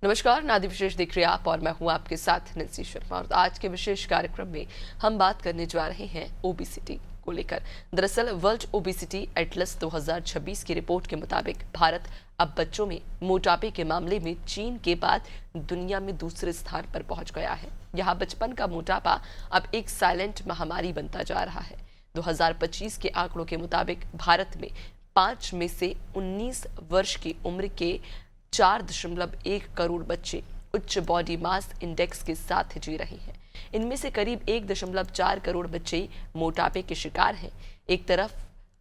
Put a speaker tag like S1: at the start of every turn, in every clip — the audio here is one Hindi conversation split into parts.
S1: नमस्कार, नादी विशेष देख रहे हैं आप और मैं हूं आपके साथ नंसी शर्मा। और आज के विशेष कार्यक्रम में हम बात करने जा रहे हैं ओबेसिटी को लेकर। दरअसल वर्ल्ड ओबेसिटी एटलस 2026 की रिपोर्ट के मुताबिक भारत अब बच्चों में मोटापे के मामले में चीन के बाद दुनिया में दूसरे स्थान पर पहुंच गया है। यहाँ बचपन का मोटापा अब एक साइलेंट महामारी बनता जा रहा है। 2025 के आंकड़ों के मुताबिक भारत में 5 में से 19 वर्ष की उम्र के 4.1 करोड़ बच्चे उच्च बॉडी मास इंडेक्स के साथ जी रहे हैं। इनमें से करीब 1.4 करोड़ बच्चे मोटापे के शिकार हैं। एक तरफ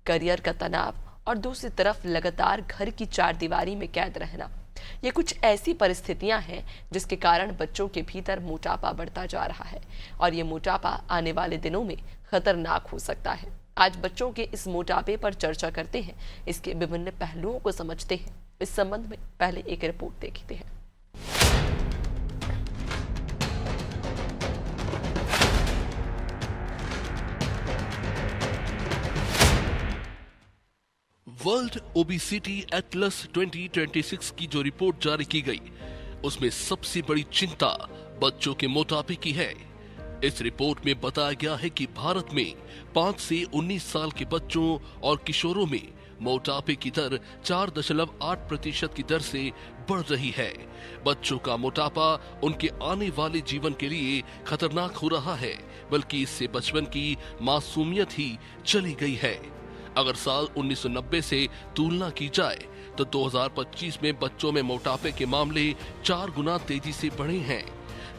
S1: करियर का तनाव और दूसरी तरफ लगातार घर की चारदीवारी में कैद रहना। ये कुछ ऐसी परिस्थितियां हैं जिसके कारण बच्चों के भीतर मोटापा बढ़ता जा रहा है और ये मोटापा आने वाले दिनों में खतरनाक हो सकता है। आज बच्चों के इस मोटापे पर चर्चा करते हैं, इसके विभिन्न पहलुओं को समझते हैं। इस संबंध में पहले एक रिपोर्ट देखते हैं।
S2: वर्ल्ड ओबेसिटी एटलस 2026 की जो रिपोर्ट जारी की गई, उसमें सबसे बड़ी चिंता बच्चों के मोटापे की है। इस रिपोर्ट में बताया गया है कि भारत में 5 से 19 साल के बच्चों और किशोरों में मोटापे की दर 4.8% की दर से बढ़ रही है। बच्चों का मोटापा उनके आने वाले जीवन के लिए खतरनाक हो रहा है, बल्कि इससे बचपन की मासूमियत ही चली गई है। अगर साल 1990 से तुलना की जाए तो 2025 में बच्चों में मोटापे के मामले 4 गुना तेजी से बढ़े हैं।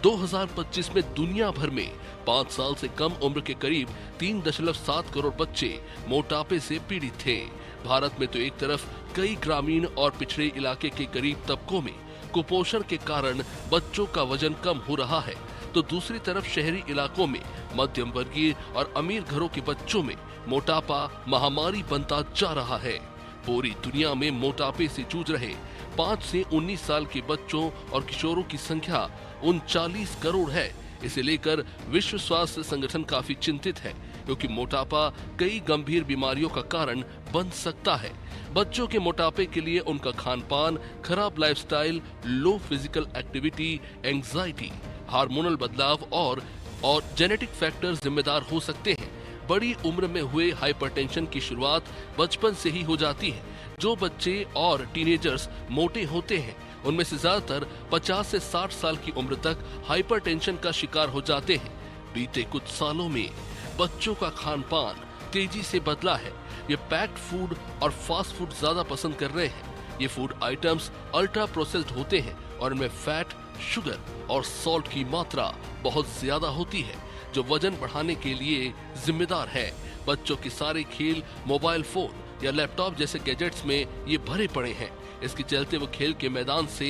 S2: 2025 में दुनिया भर में 5 साल से कम उम्र के करीब 3.7 करोड़ बच्चे मोटापे से पीड़ित थे। भारत में तो एक तरफ कई ग्रामीण और पिछड़े इलाके के गरीब तबकों में कुपोषण के कारण बच्चों का वजन कम हो रहा है, तो दूसरी तरफ शहरी इलाकों में मध्यम वर्गीय और अमीर घरों के बच्चों में मोटापा महामारी बनता जा रहा है। पूरी दुनिया में मोटापे से जूझ रहे 5 से 19 साल के बच्चों और किशोरों की संख्या 39 करोड़ है। इसे लेकर विश्व स्वास्थ्य संगठन काफी चिंतित है, क्योंकि मोटापा कई गंभीर बीमारियों का कारण बन सकता है। बच्चों के मोटापे के लिए उनका खान पान, खराब लाइफस्टाइल, लो फिजिकल एक्टिविटी, एंजाइटी, हार्मोनल बदलाव और जेनेटिक फैक्टर्स जिम्मेदार हो सकते हैं। बड़ी उम्र में हुए हाइपरटेंशन की शुरुआत बचपन से ही हो जाती है। जो बच्चे और टीनेजर्स मोटे होते हैं, उनमें से ज्यादातर 50 से 60 साल की उम्र तक हाइपरटेंशन का शिकार हो जाते हैं। बीते कुछ सालों में बच्चों का खान पान तेजी से बदला है। ये पैक्ड फूड और फास्ट फूड ज्यादा पसंद कर रहे हैं। ये फूड आइटम्स अल्ट्रा प्रोसेस्ड होते हैं और इनमें फैट, शुगर और सॉल्ट की मात्रा बहुत ज्यादा होती है, जो वजन बढ़ाने के लिए जिम्मेदार है। बच्चों के सारे खेल मोबाइल फोन या लैपटॉप जैसे गैजेट्स में ये भरे पड़े हैं। इसके चलते वो खेल के मैदान से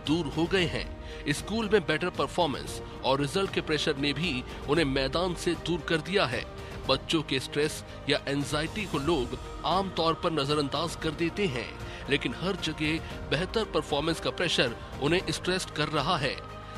S2: दूर हो गए हैं। स्कूल में बेटर परफॉर्मेंस और रिजल्ट के प्रेशर ने भी उन्हें मैदान से दूर कर दिया है। बच्चों के स्ट्रेस या एंजाइटी को लोग आमतौर पर नजरअंदाज कर देते हैं, लेकिन हर जगह बेहतर परफॉर्मेंस का प्रेशर उन्हें स्ट्रेस्ड कर रहा है।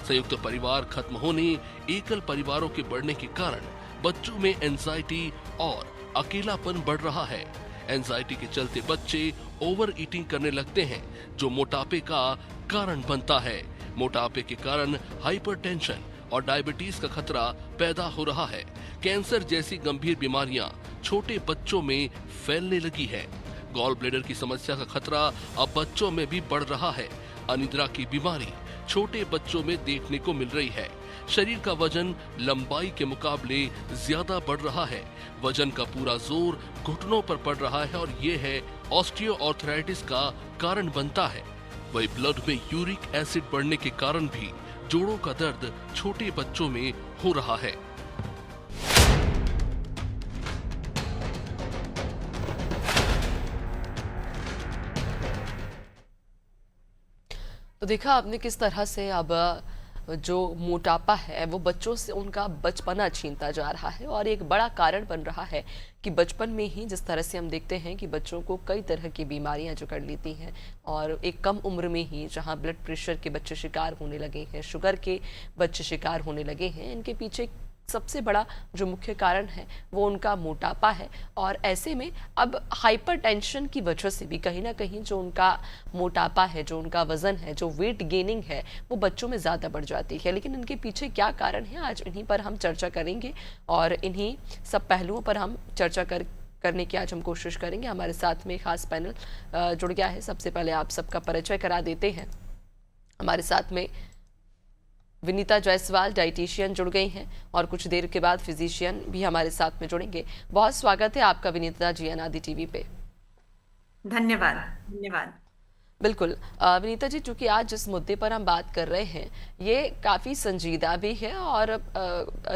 S2: संयुक्त परिवार खत्म होने, एकल परिवारों के बढ़ने के कारण बच्चों में एंजाइटी और अकेलापन बढ़ रहा है। एंजाइटी के चलते बच्चे ओवर ईटिंग करने लगते हैं, जो मोटापे का कारण बनता है। मोटापे के कारण हाइपरटेंशन और डायबिटीज का खतरा पैदा हो रहा है। कैंसर जैसी गंभीर बीमारियां छोटे बच्चों में फैलने लगी है। गॉल ब्लैडर की समस्या का खतरा अब बच्चों में भी बढ़ रहा है। अनिद्रा की बीमारी छोटे बच्चों में देखने को मिल रही है। शरीर का वजन लंबाई के मुकाबले ज्यादा बढ़ रहा है। वजन का पूरा जोर घुटनों पर पड़ रहा है और ये है ऑस्टियोआर्थराइटिस का कारण बनता है। वही ब्लड में यूरिक एसिड बढ़ने के कारण भी जोड़ों का दर्द छोटे बच्चों में हो रहा है।
S1: तो देखा आपने किस तरह से अब जो मोटापा है वो बच्चों से उनका बचपना छीनता जा रहा है और एक बड़ा कारण बन रहा है कि बचपन में ही जिस तरह से हम देखते हैं कि बच्चों को कई तरह की बीमारियां जो कर लेती हैं और एक कम उम्र में ही जहां ब्लड प्रेशर के बच्चे शिकार होने लगे हैं, शुगर के बच्चे शिकार होने लगे हैं, इनके पीछे सबसे बड़ा जो मुख्य कारण है वो उनका मोटापा है। और ऐसे में अब हाइपरटेंशन की वजह से भी कहीं ना कहीं जो उनका मोटापा है, जो उनका वजन है, जो वेट गेनिंग है, वो बच्चों में ज़्यादा बढ़ जाती है। लेकिन इनके पीछे क्या कारण है, आज इन्हीं पर हम चर्चा करेंगे और इन्हीं सब पहलुओं पर हम चर्चा करने की आज हम कोशिश करेंगे। हमारे साथ में खास पैनल जुड़ गया है। सबसे पहले आप सबका परिचय करा देते हैं। हमारे साथ में विनीता जायसवाल डाइटिशियन जुड़ गई हैं और कुछ देर के बाद फिजिशियन भी हमारे साथ में जुड़ेंगे। बहुत स्वागत है आपका विनीता जी अनादि टीवी पे।
S3: धन्यवाद। धन्यवाद।
S1: बिल्कुल विनीता जी, चूंकि आज जिस मुद्दे पर हम बात कर रहे हैं ये काफ़ी संजीदा भी है और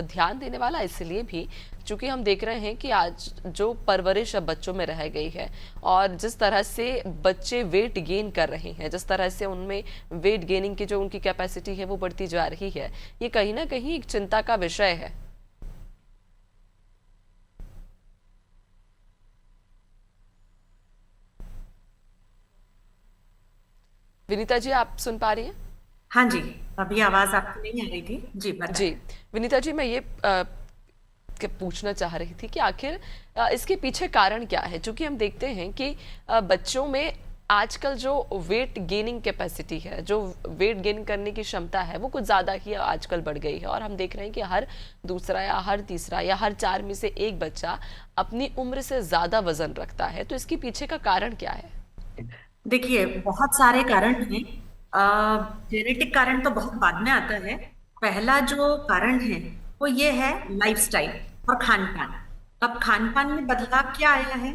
S1: ध्यान देने वाला इसलिए भी चूंकि हम देख रहे हैं कि आज जो परवरिश अब बच्चों में रह गई है और जिस तरह से बच्चे वेट गेन कर रहे हैं, जिस तरह से उनमें वेट गेनिंग की जो उनकी कैपेसिटी है वो बढ़ती जा रही है, ये कहीं ना कहीं एक चिंता का विषय है। विनीता जी, आप सुन पा रही हैं?
S3: हाँ जी, अभी आवाज आपकी नहीं आ रही थी जी, बताएं।
S1: जी विनीता जी, मैं ये पूछना चाह रही थी कि आखिर इसके पीछे कारण क्या है। क्योंकि हम देखते हैं कि बच्चों में आजकल जो वेट गेनिंग कैपेसिटी है, जो वेट गेन करने की क्षमता है, वो कुछ ज़्यादा ही आजकल बढ़ गई है। और हम देख रहे हैं कि हर दूसरा या हर तीसरा या हर 4 में से एक बच्चा अपनी उम्र से ज़्यादा वजन रखता है। तो इसके पीछे का कारण क्या है?
S3: देखिए, बहुत सारे कारण हैं। जेनेटिक कारण तो बहुत बाद में आता है। पहला जो कारण है वो ये है लाइफस्टाइल और खान पान। अब खान पान में बदलाव क्या आया है?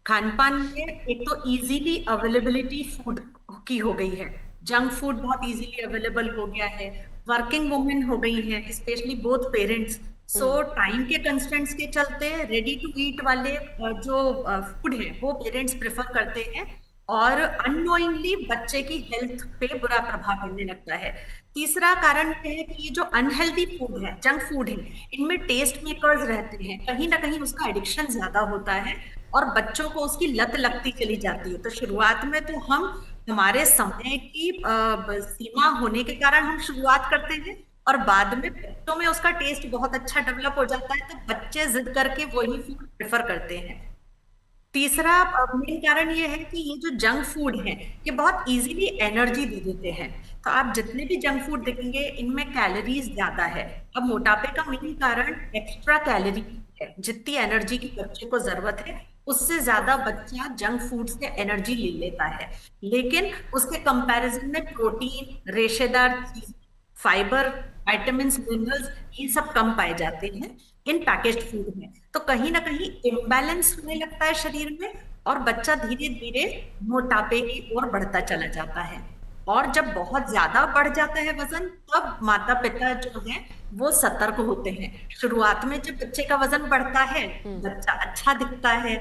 S3: खान पान में एक तो इजीली अवेलेबिलिटी फूड की हो गई है। जंक फूड बहुत इजीली अवेलेबल हो गया है। वर्किंग वुमेन हो गई है, स्पेशली बोथ पेरेंट्स। सो टाइम के कंस्ट्रेंट्स के चलते रेडी टू ईट वाले जो फूड है वो पेरेंट्स प्रेफर करते हैं और अननोइंगली बच्चे की हेल्थ पे बुरा प्रभाव पड़ने लगता है। तीसरा कारण यह है कि ये जो अनहेल्दी फूड है, जंक फूड है, इनमें टेस्ट मेकर्स रहते हैं, कहीं ना कहीं उसका एडिक्शन ज्यादा होता है और बच्चों को उसकी लत लगती चली जाती है। तो शुरुआत में तो हम हमारे समय की सीमा होने के कारण हम शुरुआत करते हैं और बाद में बच्चों में उसका टेस्ट बहुत अच्छा डेवलप हो जाता है तो बच्चे जिद करके वही फूड प्रेफर करते हैं। तीसरा मेन कारण ये है कि ये जो जंक फूड है ये बहुत इजीली एनर्जी दे देते हैं। तो आप जितने भी जंक फूड देखेंगे इनमें कैलोरीज ज्यादा है। अब मोटापे का मेन कारण एक्स्ट्रा कैलोरी है। जितनी एनर्जी की बच्चे को जरूरत है उससे ज्यादा बच्चा जंक फूड से एनर्जी ले लेता है। लेकिन उसके कंपैरिजन में प्रोटीन, रेशेदार चीज, फाइबर, विटामिन, मिनरल्स ये सब कम पाए जाते हैं इन पैकेज्ड फूड में। तो कहीं ना कहीं इम्बैलेंस होने लगता है शरीर में और बच्चा धीरे धीरे मोटापे की ओर बढ़ता चला जाता है। और जब बहुत ज्यादा बढ़ जाता है वजन तब माता पिता जो है वो सतर्क होते हैं। शुरुआत में जब बच्चे का वजन बढ़ता है, बच्चा अच्छा दिखता है,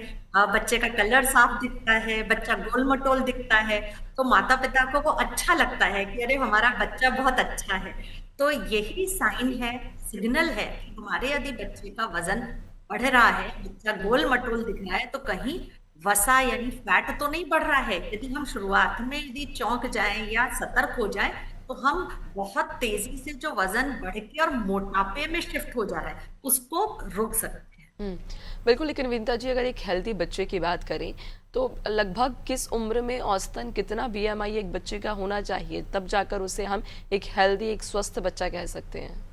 S3: बच्चे का कलर साफ दिखता है, बच्चा गोल मटोल दिखता है, तो माता पिता को वो अच्छा लगता है कि अरे हमारा बच्चा बहुत अच्छा है। तो यही साइन है, सिग्नल है कि हमारे यदि बच्चे का वजन बढ़ रहा है, बच्चा गोल मटोल दिख रहा है, तो कहीं वसा यानी फैट तो नहीं बढ़ रहा है। यदि हम शुरुआत में यदि चौंक जाएं या सतर्क हो जाएं तो हम बहुत तेजी से जो वजन बढ़ के और मोटापे में शिफ्ट हो जा रहा है उसको रोक सकते हैं।
S1: बिल्कुल। लेकिन विनीता जी, अगर एक हेल्दी बच्चे की बात करें तो लगभग किस उम्र में औसतन कितना बीएमआई एक बच्चे का होना चाहिए, तब जाकर उसे हम एक हेल्दी, एक स्वस्थ बच्चा कह सकते हैं?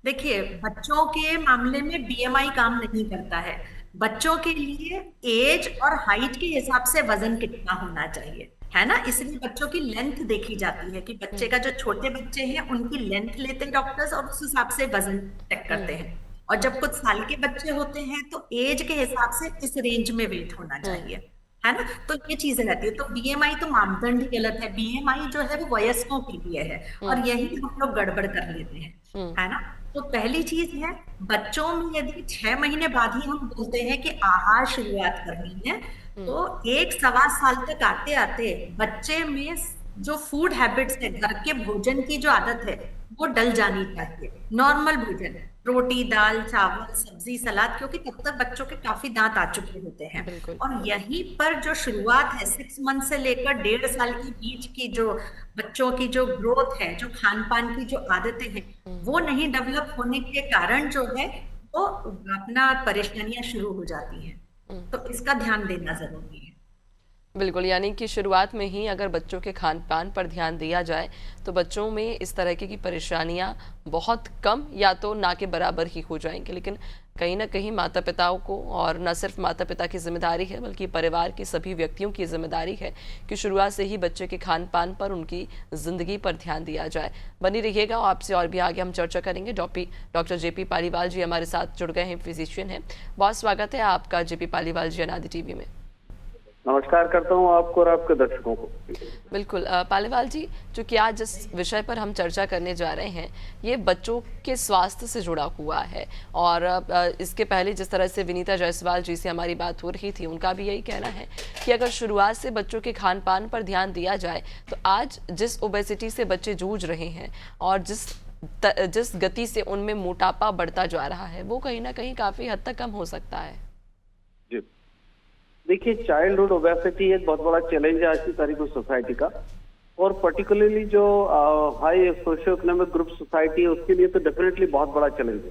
S3: देखिए, बच्चों के मामले में बीएमआई काम नहीं करता है। बच्चों के लिए एज और हाइट के हिसाब से वजन कितना होना चाहिए, है ना। इसलिए बच्चों की लेंथ देखी जाती है कि बच्चे का जो छोटे बच्चे हैं उनकी लेंथ लेते हैं डॉक्टर्स और उस हिसाब से वजन चेक करते हैं। और जब कुछ साल के बच्चे होते हैं तो एज के हिसाब से इस रेंज में वेट होना चाहिए, है ना। तो ये चीजें रहती है। तो बीएमआई तो मापदंड ही गलत है। बीएमआई जो है वो वयस्कों के लिए है और यही हम लोग गड़बड़ कर लेते हैं, है ना। तो पहली चीज है, बच्चों में यदि 6 महीने बाद ही हम बोलते हैं कि आहार शुरुआत करनी है तो 1-1.25 साल तक आते आते बच्चे में जो फूड हैबिट्स है, घर के भोजन की जो आदत है वो डल जानी चाहिए। नॉर्मल भोजन, रोटी, दाल, चावल, सब्जी, सलाद, क्योंकि तब तक बच्चों के काफी दांत आ चुके होते हैं।
S1: बिल्कुल।
S3: और यहीं पर जो शुरुआत है 6 मंथ से लेकर 1.5 साल के बीच की, जो बच्चों की जो ग्रोथ है, जो खान पान की जो आदतें हैं, वो नहीं डेवलप होने के कारण जो है वो अपना परेशानियां शुरू हो जाती हैं। तो इसका ध्यान देना जरूरी है।
S1: बिल्कुल, यानी कि शुरुआत में ही अगर बच्चों के खान-पान पर ध्यान दिया जाए, तो बच्चों में इस तरह की परेशानियाँ बहुत कम या तो ना के बराबर ही हो जाएँगी। लेकिन कहीं न कहीं माता-पिताओं को, और न सिर्फ माता-पिता की ज़िम्मेदारी है, बल्कि परिवार के सभी व्यक्तियों की ज़िम्मेदारी है कि शुरुआत से ही बच्चे के खान-पान पर, उनकी ज़िंदगी पर ध्यान दिया जाए। बनी रहिएगा, आपसे और भी आगे हम चर्चा करेंगे। डॉक्टर जेपी पालीवाल जी हमारे साथ जुड़ गए हैं, फिजिशियन हैं। बहुत स्वागत है आपका जेपी पालीवाल जी अनादि टीवी में।
S4: नमस्कार करता हूं आपको और आपके दर्शकों को।
S1: बिल्कुल, पालीवाल जी, चूंकि आज जिस विषय पर हम चर्चा करने जा रहे हैं, ये बच्चों के स्वास्थ्य से जुड़ा हुआ है। और इसके पहले जिस तरह से विनीता जायसवाल जी से हमारी बात हो रही थी, उनका भी यही कहना है कि अगर शुरुआत से बच्चों के खान पान पर ध्यान दिया जाए, तो आज जिस ओबेसिटी से बच्चे जूझ रहे हैं और जिस गति से उनमें मोटापा बढ़ता जा रहा है, वो कहीं ना कहीं काफी हद तक कम हो सकता है।
S4: जी, देखिए, चाइल्डहुड ओबेसिटी एक बहुत बड़ा चैलेंज है आज की तारीख में सोसाइटी का, और पर्टिकुलरली जो high socio economic group society है उसके लिए तो डेफिनेटली बहुत बड़ा चैलेंज है।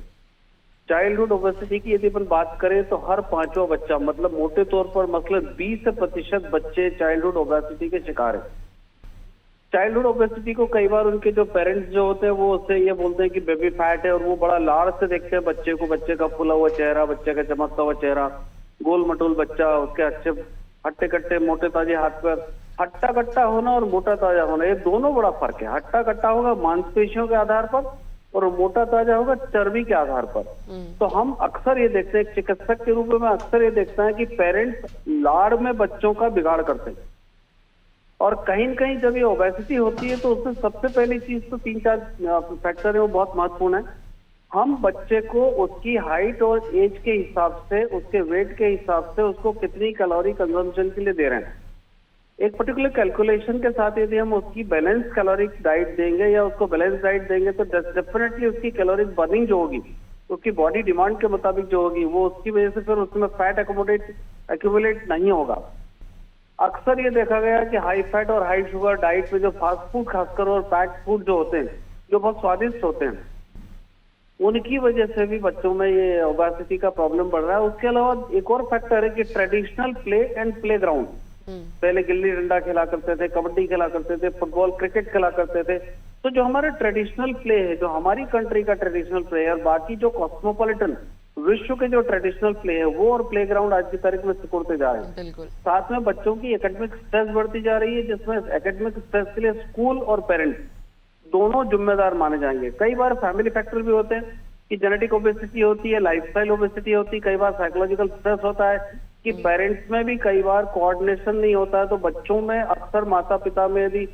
S4: चाइल्डहुड ओबेसिटी की यदि अपन बात करें तो हर 5वां बच्चा, मतलब मोटे तौर पर मसलन 20% बच्चे चाइल्डहुड ओबेसिटी के शिकार हैं। चाइल्डहुड ओबेसिटी को कई बार उनके जो पेरेंट्स जो होते हैं वो उससे ये बोलते हैं कि बेबी फैट है, और वो बड़ा लाड़ से देखते हैं बच्चे को, बच्चे का फूला हुआ चेहरा, बच्चे का चमकता हुआ चेहरा, गोल मटोल बच्चा, उसके अच्छे हट्टे कट्टे मोटे ताजे हाथ पैर। हट्टा कट्टा होना और मोटा ताजा होना, ये दोनों बड़ा फर्क है। हट्टा कट्टा होगा मांसपेशियों के आधार पर, और मोटा ताजा होगा चर्बी के आधार पर। तो हम अक्सर ये देखते हैं, चिकित्सक के रूप में अक्सर ये देखते हैं कि पेरेंट्स लाड़ में बच्चों का बिगाड़ करते हैं, और कहीं न कहीं जब ये ओबेसिटी होती है तो उसमें सबसे पहली चीज तो 3-4 फैक्टर है, वो बहुत महत्वपूर्ण है। हम बच्चे को उसकी हाइट और एज के हिसाब से, उसके वेट के हिसाब से उसको कितनी कैलोरी कंजम्पशन के लिए दे रहे हैं, एक पर्टिकुलर कैलकुलेशन के साथ यदि हम उसकी बैलेंस कैलोरिक डाइट देंगे या उसको बैलेंस डाइट देंगे तो डेफिनेटली उसकी कैलोरिक बर्निंग जो होगी, उसकी बॉडी डिमांड के मुताबिक जो होगी, वो उसकी वजह से फिर उसमें फैट एक्यूमुलेट नहीं होगा। अक्सर ये देखा गया कि हाई फैट और हाई शुगर डाइट में जो फास्ट फूड खासकर और पैक्ड फूड जो होते हैं, जो बहुत स्वादिष्ट होते हैं, उनकी वजह से भी बच्चों में ये ओबेसिटी का प्रॉब्लम बढ़ रहा है। उसके अलावा एक और फैक्टर है कि traditional play and play ground, पहले गिल्ली डंडा खेला करते थे, कबड्डी खेला करते थे, फुटबॉल क्रिकेट खेला करते थे। तो जो हमारे ट्रेडिशनल प्ले है, जो हमारी कंट्री का ट्रेडिशनल प्ले है, और बाकी जो कॉस्मोपॉलिटन विश्व के जो ट्रेडिशनल प्ले है, वो और प्ले ग्राउंड आज की तारीख में सिकुड़ते जा रहे हैं।
S1: बिल्कुल।
S4: साथ में बच्चों की एकेडमिक स्ट्रेस बढ़ती जा रही है, जिसमें एकेडमिक स्ट्रेस के लिए स्कूल और पेरेंट्स दोनों जिम्मेदार माने जाएंगे। कई बार फैमिली फैक्टर भी होते हैं कि जेनेटिक ओबेसिटी होती है, लाइफस्टाइल ओबेसिटी होती है, कई बार साइकोलॉजिकल स्ट्रेस होता है कि पेरेंट्स में भी कई बार कोऑर्डिनेशन नहीं होता है, तो बच्चों में अक्सर माता पिता में यदि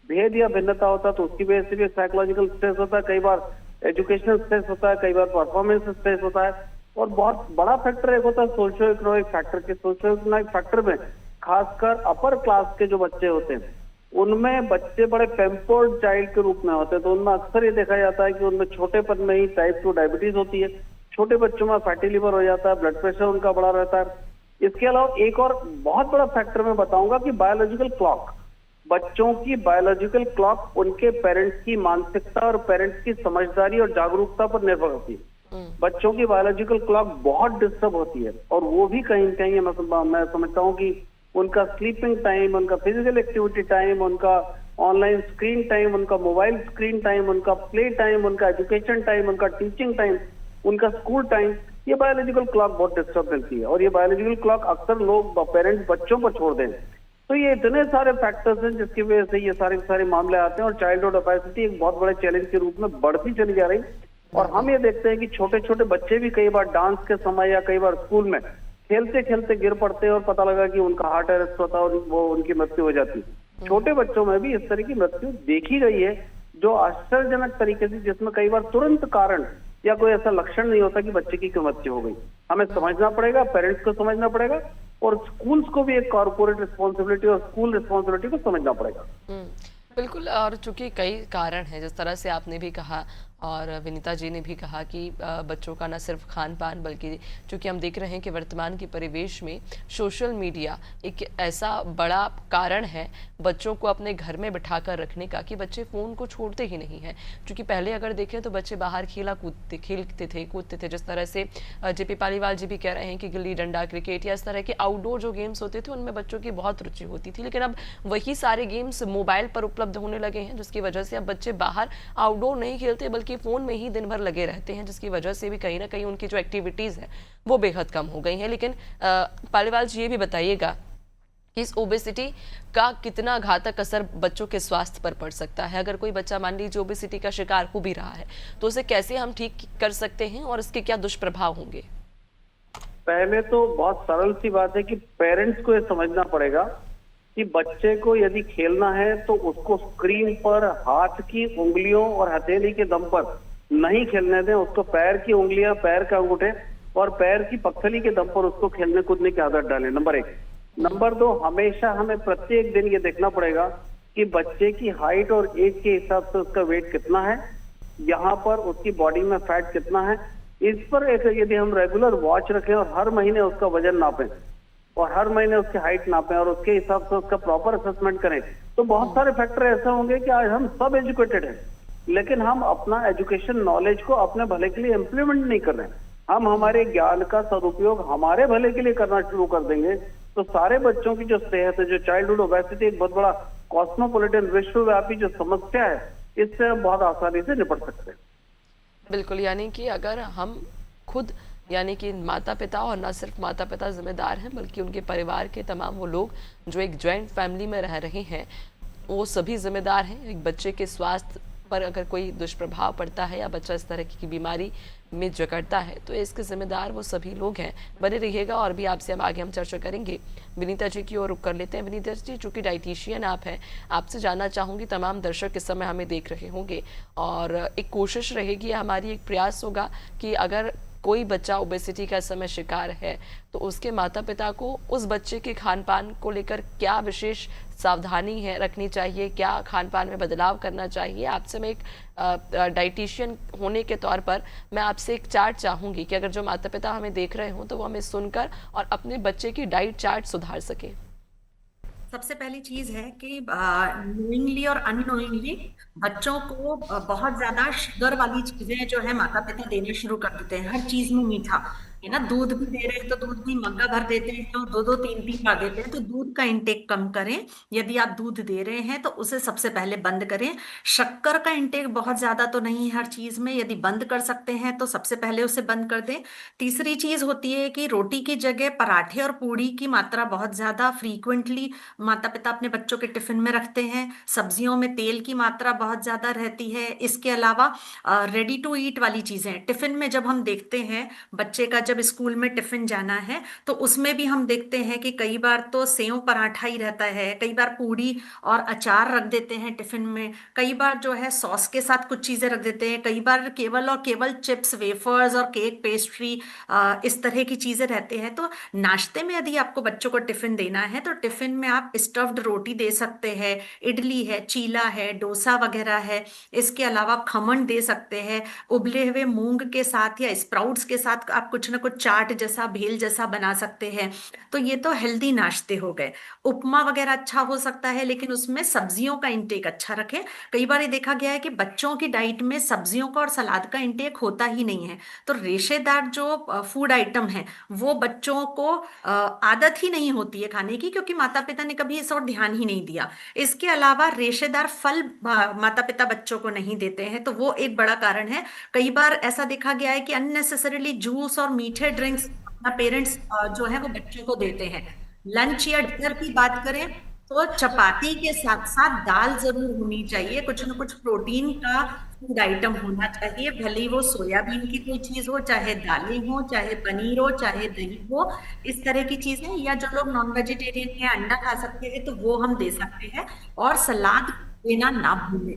S4: भेद या भिन्नता होता है तो उसकी वजह से भी साइकोलॉजिकल स्ट्रेस होता है, कई बार एजुकेशनल स्ट्रेस होता है, कई बार परफॉर्मेंस स्ट्रेस होता है। और बहुत बड़ा फैक्टर एक होता है सोशियो इकोनॉमिक फैक्टर के। सोशियो इकोनॉमिक फैक्टर में खासकर अपर क्लास के जो बच्चे होते हैं, उनमें बच्चे बड़े पेम्पर्ड चाइल्ड के रूप में होते हैं, तो उनमें अक्सर ये देखा जाता है कि उनमें छोटेपन में ही टाइप 2 डायबिटीज होती है, छोटे बच्चों में फैटी लिवर हो जाता है, ब्लड प्रेशर उनका बढ़ा रहता है। इसके अलावा एक और बहुत बड़ा फैक्टर मैं बताऊंगा कि बायोलॉजिकल क्लॉक, बच्चों की बायोलॉजिकल क्लॉक उनके पेरेंट्स की मानसिकता और पेरेंट्स की समझदारी और जागरूकता पर निर्भर होती है। बच्चों की बायोलॉजिकल क्लॉक बहुत डिस्टर्ब होती है, और वो भी कहीं न कहीं मैं समझता हूँ कि उनका स्लीपिंग टाइम, उनका फिजिकल एक्टिविटी टाइम, उनका ऑनलाइन स्क्रीन टाइम, उनका मोबाइल स्क्रीन टाइम, उनका प्ले टाइम, उनका एजुकेशन टाइम, उनका टीचिंग टाइम, उनका स्कूल टाइम, ये बायोलॉजिकल क्लॉक बहुत डिस्टर्ब मिलती है। और ये बायोलॉजिकल क्लॉक अक्सर लोग पेरेंट्स बच्चों पर छोड़ दें। तो ये इतने सारे फैक्टर्स हैं जिसकी वजह से ये सारे मामले आते हैं, और चाइल्डहुड ओबेसिटी एक बहुत बड़े चैलेंज के रूप में बढ़ती चली जा रही। और हम ये देखते हैं कि छोटे छोटे बच्चे भी कई बार डांस के समय या कई बार स्कूल में खेलते खेलते गिर पड़ते हैं, और पता लगा कि उनका हार्ट अरेस्ट होता है और वो उनकी मृत्यु हो जाती है। छोटे बच्चों में भी इस तरह की मृत्यु देखी गई है, जो आश्चर्यजनक तरीके से, जिसमें कई बार तुरंत कारण या कोई ऐसा लक्षण नहीं होता कि बच्चे की क्यों मृत्यु हो गई। हमें समझना पड़ेगा, पेरेंट्स को समझना पड़ेगा, और स्कूल्स को भी एक कॉर्पोरेट रिस्पॉन्सिबिलिटी और स्कूल रिस्पॉन्सिबिलिटी को समझना पड़ेगा।
S1: बिल्कुल। और चूंकि कई कारण हैं, जिस तरह से आपने भी कहा, और विनीता जी ने भी कहा कि बच्चों का न सिर्फ खान पान बल्कि चूंकि हम देख रहे हैं कि वर्तमान के परिवेश में सोशल मीडिया एक ऐसा बड़ा कारण है बच्चों को अपने घर में बिठाकर रखने का कि बच्चे फ़ोन को छोड़ते ही नहीं हैं। क्योंकि पहले अगर देखें तो बच्चे बाहर कूदते थे जिस तरह से जेपी पालीवाल जी भी कह रहे हैं कि गिल्ली डंडा, क्रिकेट या इस तरह के आउटडोर जो गेम्स होते थे उनमें बच्चों की बहुत रुचि होती थी। लेकिन अब वही सारे गेम्स मोबाइल पर उपलब्ध होने लगे हैं, जिसकी वजह से अब बच्चे बाहर आउटडोर नहीं खेलते बल्कि फ़ोन में ही दिन भर लगे रहते हैं, जिसकी वजह से भी कहीं ना कहीं उनकी जो एक्टिविटीज़ हैं वो बेहद कम हो गई हैं। लेकिन पालीवाल जी ये भी बताइएगा कि इस ओबेसिटी का कितना घातक असर बच्चों के स्वास्थ्य पर पड़ सकता है। अगर कोई बच्चा मान लीजिए ओबेसिटी का शिकार हो भी रहा है तो उसे कैसे हम ठीक कर सकते हैं और इसके क्या दुष्प्रभाव होंगे?
S4: पहले तो बहुत सरल सी बात है कि पेरेंट्स को ये समझना पड़ेगा कि बच्चे को यदि खेलना है तो उसको स्क्रीन पर हाथ की उंगलियों और हथेली के दम पर नहीं खेलने दें। उसको पैर की उंगलियां, पैर का अंगूठे और पैर की पख्थली के दम पर उसको खेलने कूदने की आदत डालें, नंबर 1। नंबर 2, हमेशा हमें प्रत्येक दिन ये देखना पड़ेगा कि बच्चे की हाइट और एज के हिसाब से उसका वेट कितना है, यहाँ पर उसकी बॉडी में फैट कितना है। इस पर एक यदि हम रेगुलर वॉच रखें और हर महीने उसका वजन नापें और हर महीने उसकी हाइट नापें और उसके हिसाब से उसका प्रॉपर असेसमेंट करें, तो बहुत सारे फैक्टर ऐसे होंगे कि आज हम सब एजुकेटेड हैं लेकिन हम अपना एजुकेशन नॉलेज को अपने भले के लिए इम्प्लीमेंट नहीं कर रहे हैं। हम हमारे ज्ञान का सदुपयोग हमारे भले के लिए करना शुरू कर देंगे तो सारे बच्चों की जो सेहत है, जो चाइल्डहुड ओबेसिटी एक बहुत बड़ा कॉस्मोपॉलिटन विश्वव्यापी जो समस्या है, इससे हम बहुत आसानी से निपट सकते हैं।
S1: बिल्कुल, यानी कि अगर हम खुद यानी कि माता पिता, और न सिर्फ माता पिता जिम्मेदार हैं बल्कि उनके परिवार के तमाम वो लोग जो एक जॉइंट फैमिली में रह रहे हैं वो सभी जिम्मेदार हैं। एक बच्चे के स्वास्थ्य पर अगर कोई दुष्प्रभाव पड़ता है या बच्चा इस तरह की बीमारी में जकड़ता है तो इसके जिम्मेदार वो सभी लोग हैं। बने रहिएगा और भी आपसे हम आगे चर्चा करेंगे। विनीता जी की ओर रुख कर लेते हैं। विनीता जी, चूँकि डाइटिशियन आप हैं, आपसे जानना चाहूँगी, तमाम दर्शक इस समय हमें देख रहे होंगे और एक कोशिश रहेगी, हमारी एक प्रयास होगा कि अगर कोई बच्चा ओबेसिटी का इस समय शिकार है तो उसके माता पिता को उस बच्चे के खान पान को लेकर क्या विशेष सावधानी है रखनी चाहिए, क्या खान पान में बदलाव करना चाहिए। आपसे मैं एक डाइटिशियन होने के तौर पर मैं आपसे एक चार्ट चाहूँगी कि अगर जो माता पिता हमें देख रहे हों तो वो हमें सुनकर और अपने बच्चे की डाइट चार्ट सुधार सके।
S3: सबसे पहली चीज है कि नोइंगली और अननोइंगली बच्चों को बहुत ज्यादा शुगर वाली चीजें जो है माता पिता देने शुरू कर देते हैं। हर चीज में मीठा है ना, दूध भी दे रहे हैं तो दूध भी मग्गा भर देते हैं और 2-2 3-3 बार देते हैं। तो दूध का इंटेक कम करें। यदि आप दूध दे रहे हैं तो उसे सबसे पहले बंद करें। शक्कर का इंटेक बहुत ज्यादा तो नहीं हर चीज में, यदि बंद कर सकते हैं तो सबसे पहले उसे बंद कर दें। तीसरी चीज होती है कि रोटी की जगह पराठे और पूड़ी की मात्रा बहुत ज्यादा फ्रीक्वेंटली माता पिता अपने बच्चों के टिफिन में रखते हैं। सब्जियों में तेल की मात्रा बहुत ज्यादा रहती है। इसके अलावा रेडी टू ईट वाली चीजें टिफिन में जब हम देखते हैं, बच्चे का जब स्कूल में टिफिन जाना है तो उसमें भी हम देखते हैं कि कई बार तो सेव पराठा ही रहता है, कई बार पूड़ी और अचार रख देते हैं टिफिन में, कई बार जो है सॉस के साथ कुछ चीजें रख देते हैं, कई बार केवल और केवल चिप्स, वेफर्स और केक, पेस्ट्री, इस तरह की चीजें रहते हैं। तो नाश्ते में यदि आपको बच्चों को टिफिन देना है तो टिफिन में आप स्टफ्ड रोटी दे सकते हैं, इडली है, चीला है, डोसा वगैरह है। इसके अलावा खमन दे सकते हैं। उबले हुए मूंग के साथ या स्प्राउट्स के साथ आप कुछ ना कुछ चाट जैसा, भेल जैसा बना सकते हैं। तो ये तो हेल्दी नाश्ते हो गए। उपमा वगैरह अच्छा हो सकता है लेकिन उसमें सब्जियों का इंटेक अच्छा रखें। कई बार ये देखा गया है कि बच्चों की डाइट में सब्जियों का और सलाद का इंटेक होता ही नहीं है। तो रेशेदार जो फूड आइटम है वो बच्चों को आदत ही नहीं होती है खाने की, क्योंकि माता पिता ने कभी इस और ध्यान ही नहीं दिया। इसके अलावा रेशेदार फल माता पिता बच्चों को नहीं देते हैं तो वो एक बड़ा कारण है। कई बार ऐसा देखा गया है कि अननेसेसरीली जूस और मीठे ड्रिंक्स अपना पेरेंट्स जो है वो बच्चों को देते हैं। लंच या डिनर की बात करें तो चपाती के साथ साथ दाल जरूर होनी चाहिए। कुछ ना कुछ प्रोटीन का फूड आइटम होना चाहिए, भले ही वो सोयाबीन की कोई चीज हो, चाहे दालें हो, चाहे पनीर हो, चाहे दही हो, इस तरह की चीजें। या जो लोग नॉन वेजिटेरियन है, अंडा खा सकते हैं तो वो हम दे सकते हैं। और सलाद देना ना भूलें।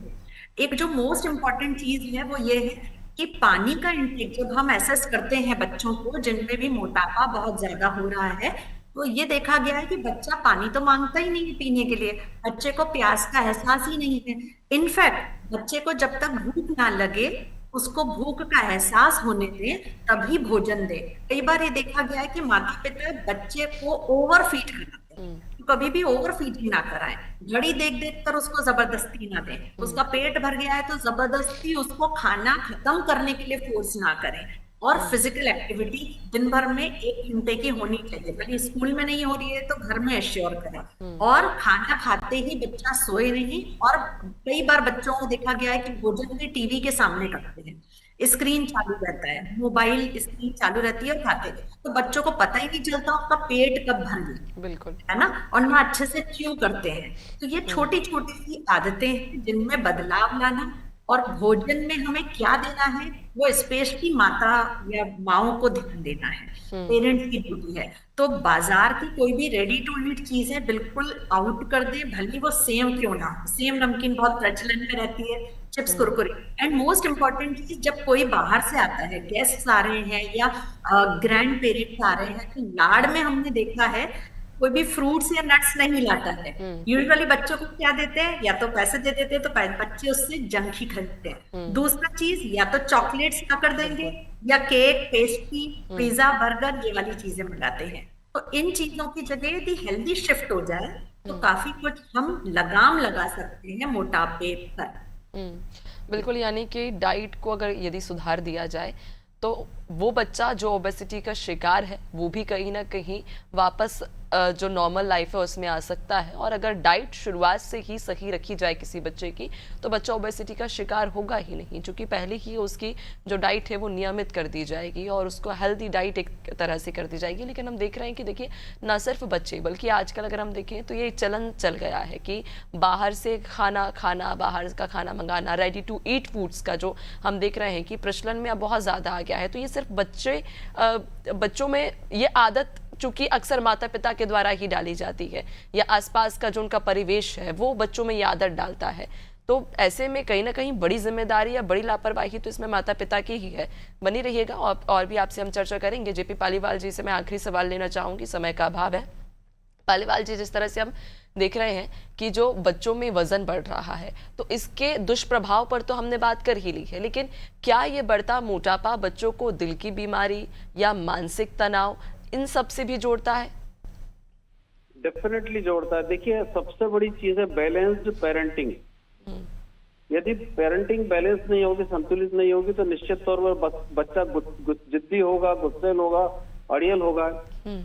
S3: एक जो मोस्ट इम्पॉर्टेंट चीज है वो ये है कि पानी का इंटेक जब हम एसेस करते हैं बच्चों को जिनमें भी मोटापा बहुत ज्यादा हो रहा है तो ये देखा गया है कि बच्चा पानी तो मांगता ही नहीं है पीने के लिए, बच्चे को प्यास का एहसास ही नहीं है। इनफैक्ट बच्चे को जब तक भूख ना लगे उसको भूख का एहसास होने दें, तभी भोजन दें। कई बार ये देखा गया है कि माता पिता बच्चे को ओवर फीड कराते हैं, तो कभी भी ओवर फीडिंग ना कराएं। घड़ी देख देख कर उसको जबरदस्ती ना दें। उसका पेट भर गया है तो जबरदस्ती उसको खाना खत्म करने के लिए फोर्स ना करें। और फिजिकल एक्टिविटी दिन भर में 1 घंटे की होनी चाहिए। यदि स्कूल में नहीं हो रही है तो घर में एश्योर करें। और खाना खाते ही बच्चा सोए नहीं। और कई बार बच्चों को देखा गया है कि भोजन भी टीवी के सामने करते हैं, स्क्रीन चालू रहता है, मोबाइल स्क्रीन चालू रहती है और खाते हैं, तो बच्चों को पता ही नहीं चलता उसका पेट कब भर गया,
S1: बिल्कुल।
S3: है ना। और ना अच्छे से च्यू करते हैं। तो ये छोटी छोटी सी आदतें हैं जिनमें बदलाव लाना। और भोजन में हमें क्या देना है वो स्पेशली माता या माओ को ध्यान देना है, पेरेंट्स की ड्यूटी है। तो बाजार की कोई भी रेडी टू ईट चीजें बिल्कुल आउट कर दे, भले वो सेम क्यों ना हो। सेम नमकीन बहुत प्रचलन में रहती है, chips Kurkure. And most important चीज, जब कोई बाहर से आता है, गेस्ट आ रहे हैं या ग्रैंड पेरेंट्स आ रहे हैं, तो लाड़ में हमने देखा है कोई भी फ्रूट्स या नट्स नहीं लाता है। यूजुअली बच्चों को क्या देते हैं, या तो पैसे दे देते हैं तो बच्चे उससे जंक ही खरीदते हैं। दूसरा चीज, या तो चॉकलेट्स ला कर देंगे या केक, पेस्ट्री, पिज्जा, बर्गर, ये वाली चीजें मंगाते हैं। तो इन चीजों की जगह यदि हेल्दी शिफ्ट हो जाए तो काफी कुछ हम लगाम लगा सकते हैं मोटापे पर।
S1: बिल्कुल, यानी कि डाइट को अगर यदि सुधार दिया जाए तो वो बच्चा जो ओबेसिटी का शिकार है वो भी कहीं ना कहीं वापस जो नॉर्मल लाइफ है उसमें आ सकता है। और अगर डाइट शुरुआत से ही सही रखी जाए किसी बच्चे की, तो बच्चा ओबेसिटी का शिकार होगा ही नहीं, क्योंकि पहले ही उसकी जो डाइट है वो नियमित कर दी जाएगी और उसको हेल्दी डाइट एक तरह से कर दी जाएगी। लेकिन हम देख रहे हैं कि देखिए, ना सिर्फ बच्चे बल्कि आजकल अगर हम देखें तो ये चलन चल गया है कि बाहर से खाना, बाहर का खाना मंगाना, रेडी टू ईट फूड्स का जो हम देख रहे हैं कि प्रचलन में अब बहुत ज़्यादा आ गया है। तो ये सिर्फ बच्चों में ये आदत चूंकि अक्सर माता पिता के द्वारा ही डाली जाती है, या आसपास का जो उनका परिवेश है वो बच्चों में ये आदत डालता है। तो ऐसे में कहीं ना कहीं बड़ी जिम्मेदारी या बड़ी लापरवाही तो इसमें माता पिता की ही है। बनी रहिएगा और भी आपसे हम चर्चा करेंगे। जेपी पालीवाल जी से मैं आखिरी सवाल लेना चाहूंगी, समय का अभाव है। पालीवाल जी, जिस तरह से हम देख रहे हैं कि जो बच्चों में वजन बढ़ रहा है, तो इसके दुष्प्रभाव पर तो हमने बात कर ही ली है, लेकिन क्या ये बढ़ता मोटापा बच्चों को दिल की बीमारी या मानसिक तनाव इन सब से भी जोड़ता है?
S4: डेफिनेटली जोड़ता है। देखिए, सबसे बड़ी चीज है बैलेंस्ड पेरेंटिंग। यदि पेरेंटिंग बैलेंस नहीं होगी, संतुलित नहीं होगी, तो निश्चित तौर पर बच्चा जिद्दी होगा, गुस्सैल होगा, अड़ियल होगा।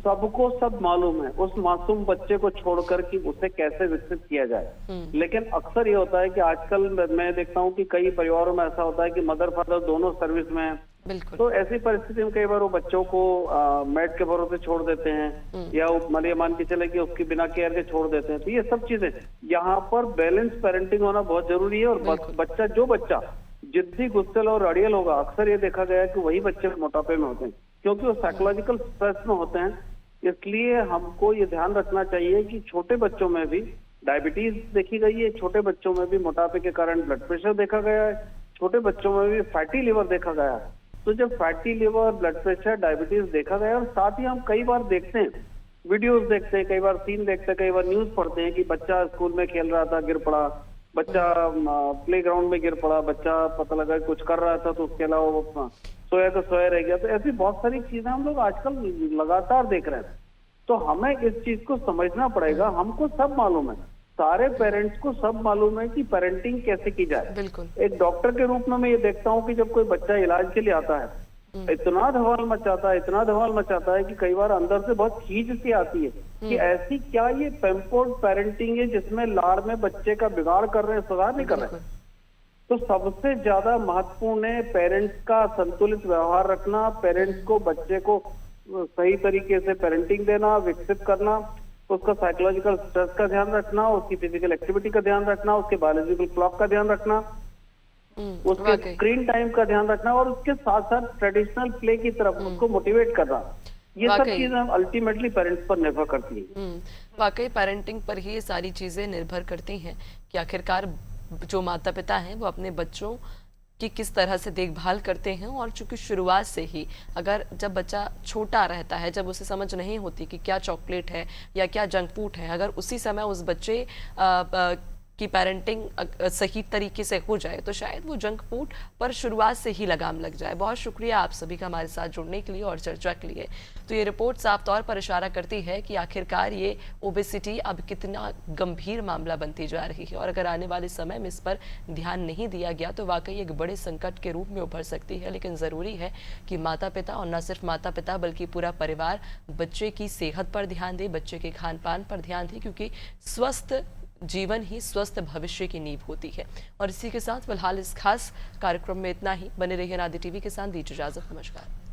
S4: सबको सब मालूम है उस मासूम बच्चे को छोड़कर कि उसे कैसे विकसित किया जाए। लेकिन अक्सर ये होता है कि आजकल मैं देखता हूँ कि कई परिवारों में ऐसा होता है कि मदर फादर दोनों सर्विस में हैं। तो ऐसी परिस्थिति में कई बार वो बच्चों को मैट के भरोसे छोड़ देते हैं, या मान के चले कि उसकी बिना केयर के छोड़ देते हैं। तो ये सब चीजें, यहाँ पर बैलेंस पेरेंटिंग होना बहुत जरूरी है। और जो बच्चा जिद्दी, गुस्सैल और अड़ियल होगा, अक्सर ये देखा गया है कि वही बच्चे मोटापे में होते हैं, क्योंकि वो साइकोलॉजिकल स्ट्रेस में होते हैं। इसलिए हमको ये ध्यान रखना चाहिए कि छोटे बच्चों में भी डायबिटीज देखी गई है, छोटे बच्चों में भी मोटापे के कारण ब्लड प्रेशर देखा गया है, छोटे बच्चों में भी फैटी लिवर देखा गया है। तो जब fatty liver, blood pressure, diabetes देखा गया, और साथ ही हम कई बार देखते हैं, वीडियोस देखते हैं, कई बार सीन देखते हैं, कई बार न्यूज पढ़ते हैं कि बच्चा स्कूल में खेल रहा था, गिर पड़ा, बच्चा प्लेग्राउंड में गिर पड़ा, बच्चा पता लगा कुछ कर रहा था तो उसके अलावा सोया तो सोया रह गया। तो ऐसी बहुत सारी चीजें हम लोग आजकल लगातार देख रहे हैं। तो हमें इस चीज को समझना पड़ेगा। हमको सब मालूम है, सारे पेरेंट्स को सब मालूम है कि पेरेंटिंग कैसे की जाए।
S1: बिल्कुल।
S4: एक डॉक्टर के रूप में मैं ये देखता हूँ कि जब कोई बच्चा इलाज के लिए आता है, इतना धमाल मचाता है कि कई बार अंदर से बहुत खींच सी आती है कि ऐसी क्या ये पैम्पर्ड पेरेंटिंग है जिसमें लाड़ में बच्चे का बिगाड़ कर रहे हैं, सुधार नहीं कर रहे हैं। तो सबसे ज्यादा महत्वपूर्ण है पेरेंट्स का संतुलित व्यवहार रखना, पेरेंट्स को बच्चे को सही तरीके से पेरेंटिंग देना, विकसित करना, उसका साइकोलॉजिकल स्ट्रेस का ध्यान रखना, उसकी फिजिकल एक्टिविटी का ध्यान रखना, उसके बायोलॉजिकल क्लॉक का ध्यान रखना, उसके स्क्रीन टाइम का ध्यान रखना, और उसके साथ साथ ट्रेडिशनल प्ले की तरफ उसको मोटिवेट करना। ये सब चीजें अल्टीमेटली पेरेंट्स पर निर्भर करती हैं।
S1: वाकई पेरेंटिंग पर ही ये सारी चीजें निर्भर करती हैं कि आखिरकार जो माता पिता हैं वो अपने बच्चों की किस तरह से देखभाल करते हैं। और चूंकि शुरुआत से ही अगर जब बच्चा छोटा रहता है, जब उसे समझ नहीं होती कि क्या चॉकलेट है या क्या जंक फूड है, अगर उसी समय उस बच्चे कि पेरेंटिंग सही तरीके से हो जाए तो शायद वो जंक फूड पर शुरुआत से ही लगाम लग जाए। बहुत शुक्रिया आप सभी का हमारे साथ जुड़ने के लिए और चर्चा के लिए। तो ये रिपोर्ट साफ तौर पर इशारा करती है कि आखिरकार ये ओबेसिटी अब कितना गंभीर मामला बनती जा रही है और अगर आने वाले समय में इस पर ध्यान नहीं दिया गया तो वाकई एक बड़े संकट के रूप में उभर सकती है। लेकिन ज़रूरी है कि माता पिता और न सिर्फ माता पिता बल्कि पूरा परिवार बच्चे की सेहत पर ध्यान दे, बच्चे के खान पान पर ध्यान दे, क्योंकि स्वस्थ जीवन ही स्वस्थ भविष्य की नींव होती है। और इसी के साथ फिलहाल इस खास कार्यक्रम में इतना ही। बने रहिए नादी टीवी के साथ। दीजिए इजाजत। नमस्कार।